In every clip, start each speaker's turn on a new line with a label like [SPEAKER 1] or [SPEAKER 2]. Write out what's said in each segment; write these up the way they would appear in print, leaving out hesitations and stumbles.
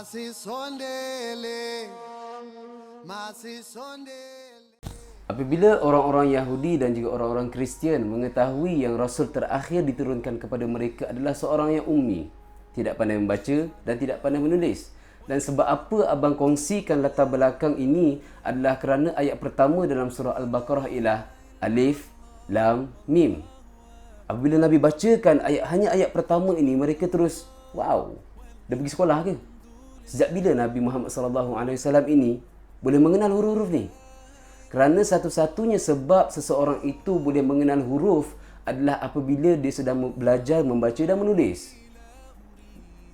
[SPEAKER 1] Masih sondele, masih sondele.
[SPEAKER 2] Apabila orang-orang Yahudi dan juga orang-orang Kristian mengetahui yang Rasul terakhir diturunkan kepada mereka adalah seorang yang ummi, tidak pandai membaca dan tidak pandai menulis. Dan sebab apa abang kongsikan latar belakang ini adalah kerana ayat pertama dalam surah Al-Baqarah ialah Alif, Lam, Mim. Apabila Nabi bacakan hanya ayat pertama ini, mereka terus, wow, dia pergi sekolah ke? Sejak bila Nabi Muhammad SAW ini boleh mengenal huruf-huruf ni? Kerana satu-satunya sebab seseorang itu boleh mengenal huruf adalah apabila dia sedang belajar membaca dan menulis.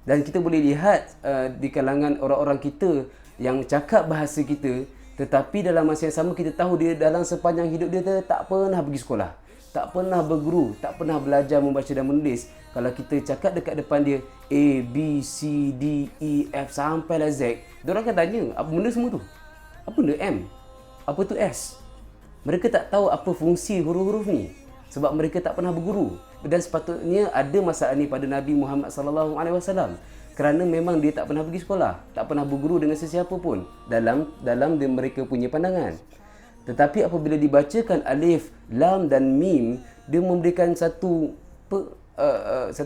[SPEAKER 2] Dan kita boleh lihat di kalangan orang-orang kita yang cakap bahasa kita, tetapi dalam masa yang sama kita tahu dia dalam sepanjang hidup dia tak pernah pergi sekolah, tak pernah berguru, tak pernah belajar membaca dan menulis. Kalau kita cakap dekat depan dia A, B, C, D, E, F sampailah Z, diorang akan tanya, apa benda semua tu? Apa benda M? Apa tu S? Mereka tak tahu apa fungsi huruf-huruf ni sebab mereka tak pernah berguru. Dan sepatutnya ada masalah ni pada Nabi Muhammad SAW kerana memang dia tak pernah pergi sekolah, tak pernah berguru dengan sesiapa pun dalam mereka punya pandangan. Tetapi apabila dibacakan Alif, Lam dan Mim, dia memberikan satu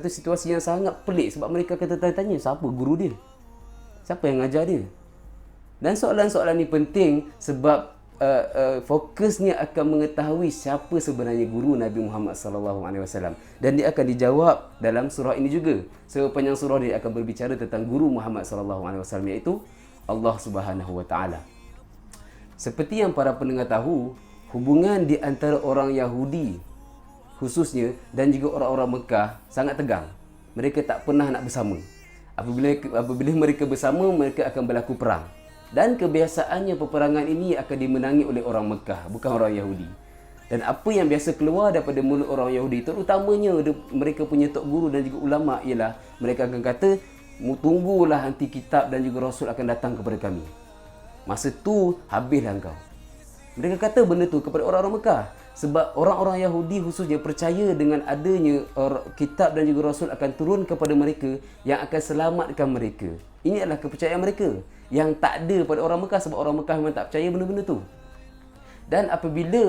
[SPEAKER 2] situasi yang sangat pelik sebab mereka akan tanya siapa guru dia? Siapa yang ngajar dia? Dan soalan-soalan ni penting sebab fokusnya akan mengetahui siapa sebenarnya guru Nabi Muhammad SAW, dan dia akan dijawab dalam surah ini juga. Sepanjang surah dia akan berbicara tentang guru Muhammad SAW, iaitu Allah Subhanahu Wa Taala. Seperti yang para pendengar tahu, hubungan di antara orang Yahudi khususnya dan juga orang-orang Mekah sangat tegang. Mereka tak pernah nak bersama. Apabila mereka bersama, mereka akan berlaku perang. Dan kebiasaannya peperangan ini akan dimenangi oleh orang Mekah, bukan orang Yahudi. Dan apa yang biasa keluar daripada mulut orang Yahudi, terutamanya mereka punya tok guru dan juga ulama, ialah mereka akan kata, tunggulah nanti kitab dan juga Rasul akan datang kepada kami. Masa tu habislah engkau. Mereka kata benda tu kepada orang-orang Mekah sebab orang-orang Yahudi khususnya percaya dengan adanya kitab dan juga Rasul akan turun kepada mereka yang akan selamatkan mereka. Ini adalah kepercayaan mereka yang tak ada pada orang Mekah sebab orang Mekah memang tak percaya benda-benda tu. Dan apabila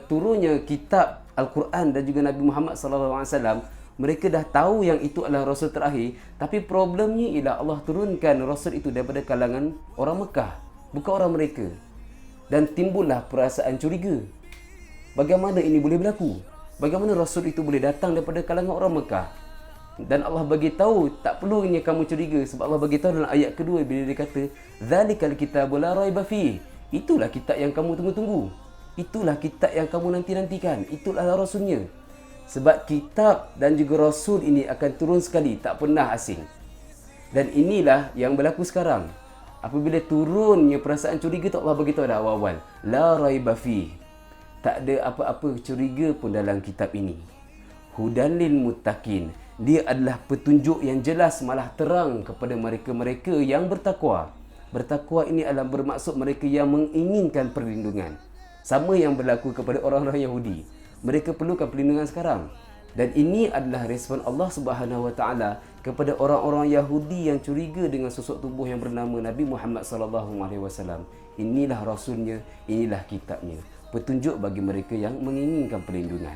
[SPEAKER 2] turunnya kitab Al-Quran dan juga Nabi Muhammad SAW, mereka dah tahu yang itu adalah Rasul terakhir, tapi problemnya ialah Allah turunkan Rasul itu daripada kalangan orang Mekah, bukan orang mereka. Dan timbullah perasaan curiga. Bagaimana ini boleh berlaku? Bagaimana Rasul itu boleh datang daripada kalangan orang Mekah? Dan Allah bagi tahu tak perlunya kamu curiga sebab Allah bagi tahu dalam ayat kedua bila dia kata zalikal kitabu la raiba fi. Itulah kitab yang kamu tunggu-tunggu. Itulah kitab yang kamu nanti-nantikan. Itulah Rasulnya. Sebab kitab dan juga Rasul ini akan turun sekali, tak pernah asing. Dan inilah yang berlaku sekarang. Apabila turunnya perasaan curiga tu, Allah bagi tahu dah awal-awal, la raiba fi. Tak ada apa-apa curiga pun dalam kitab ini. Hudan lil muttaqin. Dia adalah petunjuk yang jelas, malah terang kepada mereka-mereka yang bertakwa. Bertakwa ini adalah bermaksud mereka yang menginginkan perlindungan. Sama yang berlaku kepada orang-orang Yahudi. Mereka perlukan perlindungan sekarang. Dan ini adalah respon Allah Subhanahu Wa Taala kepada orang-orang Yahudi yang curiga dengan sosok tubuh yang bernama Nabi Muhammad SAW. Inilah Rasulnya, inilah kitabnya. Petunjuk bagi mereka yang menginginkan perlindungan.